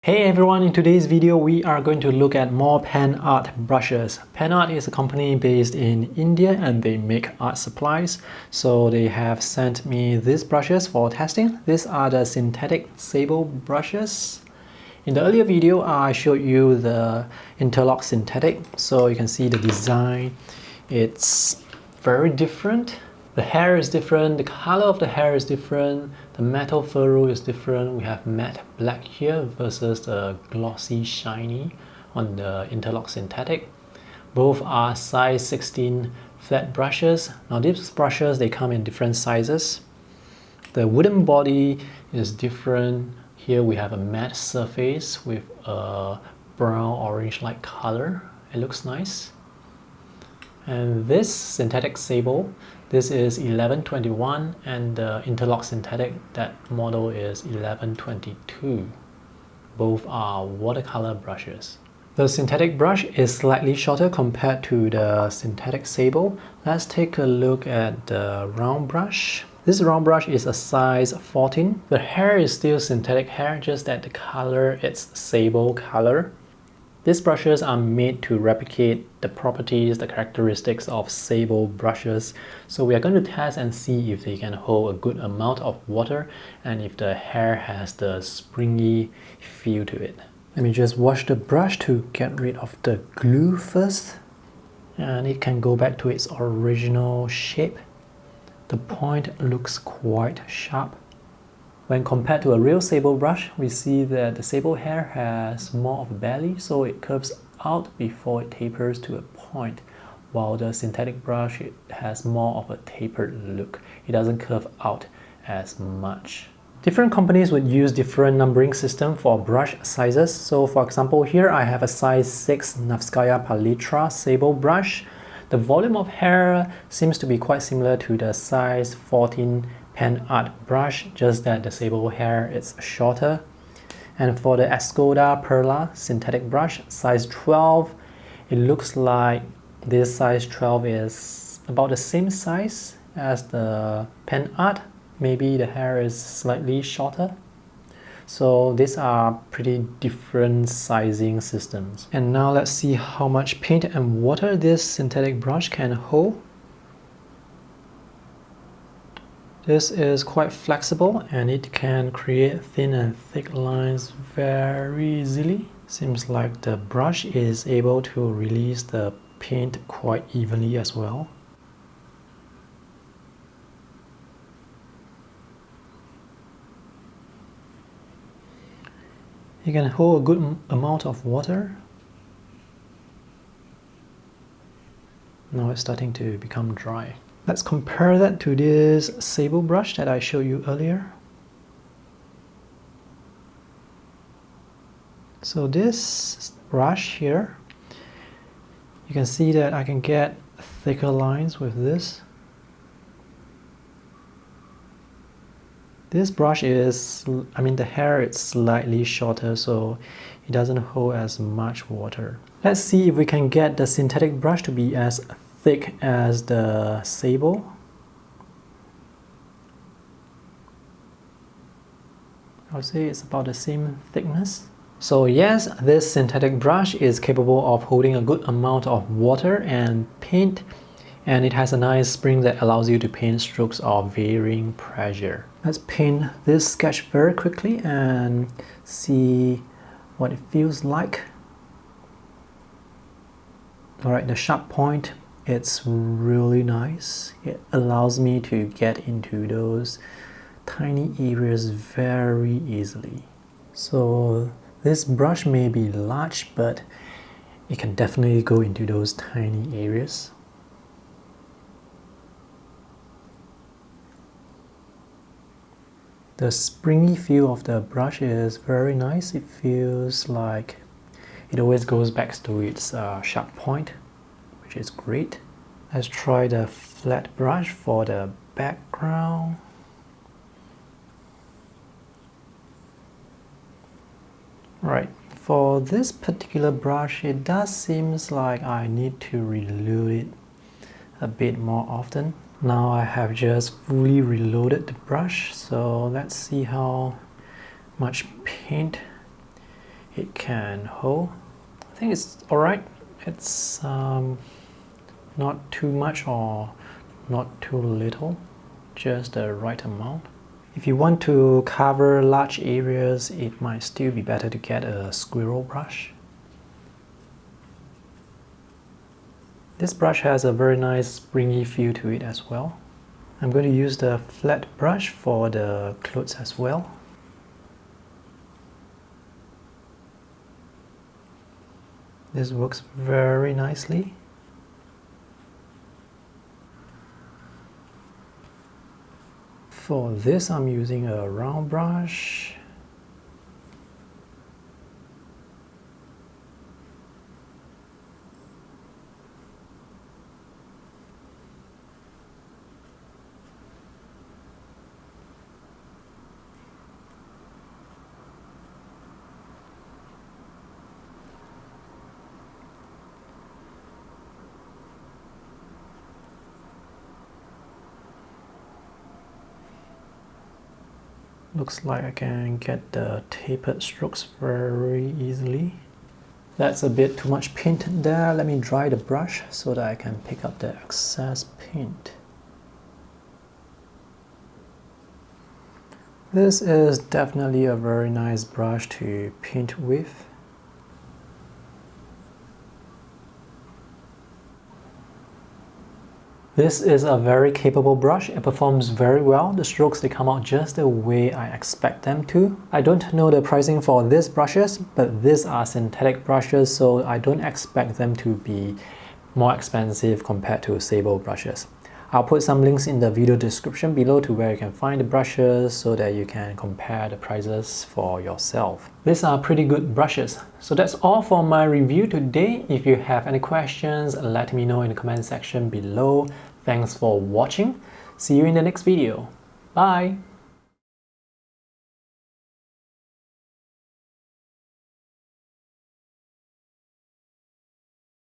Hey everyone, in today's video we are going to look at more pen art brushes. Panart is a company based in India and they make art supplies. So they have sent me these brushes for testing. These are the Synthetic Sable brushes. In the earlier video I showed you the Interlock Synthetic. So you can see the design. It's very different. The hair is different, the color of the hair is different, the metal furrow is different. We have matte black here versus the glossy shiny on the Interlock Synthetic. Both are size 16 flat brushes. Now these brushes, they come in different sizes. The wooden body is different. Here we have a matte surface with a brown orange like color. It looks nice. And this Synthetic Sable, this is 1121 and the Interlock Synthetic, that model is 1122. Both are watercolor brushes. The synthetic brush is slightly shorter compared to the Synthetic Sable. Let's take a look at the round brush. This round brush is a size 14. The hair is still synthetic hair, just that the color it's sable color. These brushes are made to replicate the properties, the characteristics of sable brushes. So we are going to test and see if they can hold a good amount of water and if the hair has the springy feel to it. Let me just wash the brush to get rid of the glue first. And it can go back to its original shape. The point looks quite sharp. When compared to a real sable brush, we see that the sable hair has more of a belly, so it curves out before it tapers to a point, while the synthetic brush, it has more of a tapered look. It doesn't curve out as much. Different companies would use different numbering system for brush sizes. So for example, here I have a size 6 Navskaya Palitra sable brush. The volume of hair seems to be quite similar to the size 14 Panart brush, just that the sable hair is shorter. And for the Escoda Perla synthetic brush, size 12, it looks like this size 12 is about the same size as the Panart. Maybe the hair is slightly shorter. So these are pretty different sizing systems. And now let's see how much paint and water this synthetic brush can hold. This is quite flexible and it can create thin and thick lines very easily. Seems like the brush is able to release the paint quite evenly as well. You can hold a good amount of water. Now it's starting to become dry. Let's compare that to this sable brush that I showed you earlier. So this brush here, you can see that I can get thicker lines with this. This brush is, the hair is slightly shorter, so it doesn't hold as much water. Let's see if we can get the synthetic brush to be as thick as the sable. I would say it's about the same thickness. So yes, this synthetic brush is capable of holding a good amount of water and paint, and it has a nice spring that allows you to paint strokes of varying pressure. Let's paint this sketch very quickly and see what it feels like. Alright, the sharp point, it's really nice. It allows me to get into those tiny areas very easily. So this brush may be large, but it can definitely go into those tiny areas. The springy feel of the brush is very nice. It feels like it always goes back to its sharp point, which is great. Let's try the flat brush for the background. Right, for this particular brush, it does seem like I need to reload it a bit more often. Now I have just fully reloaded the brush, so let's see how much paint it can hold. I think it's alright. It's not too much or not too little, just the right amount. If you want to cover large areas, it might still be better to get a squirrel brush. This brush has a very nice springy feel to it as well. I'm going to use the flat brush for the clothes as well. This works very nicely. For this, I'm using a round brush. Looks like I can get the tapered strokes very easily. That's a bit too much paint there. Let me dry the brush so that I can pick up the excess paint. This is definitely a very nice brush to paint with. This is a very capable brush. It performs very well. The strokes, they come out just the way I expect them to. I don't know the pricing for these brushes, but these are synthetic brushes, so I don't expect them to be more expensive compared to Sable brushes. I'll put some links in the video description below to where you can find the brushes so that you can compare the prices for yourself. These are pretty good brushes. So that's all for my review today. If you have any questions, let me know in the comment section below. Thanks for watching. See you in the next video. Bye!